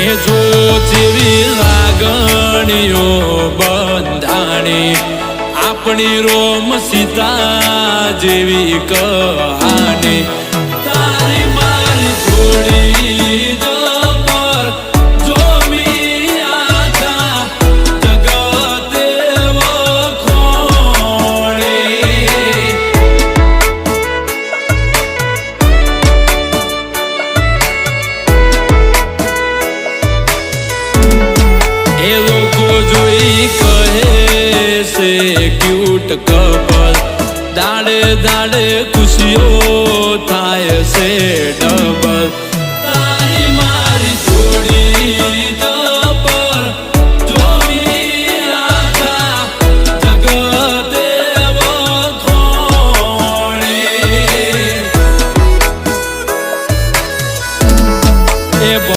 એ જો જેવી લાગણીઓ બંધાણી આપણી રોમ સીતા જેવી કહાની તારી મારી જોડી જબર જોમી આખા જગતે વખોણી એ લોકો જોઈ કહે છે ક્યુટ કપલ દાડે દાડે ખુશીઓ થાય છે ડબલ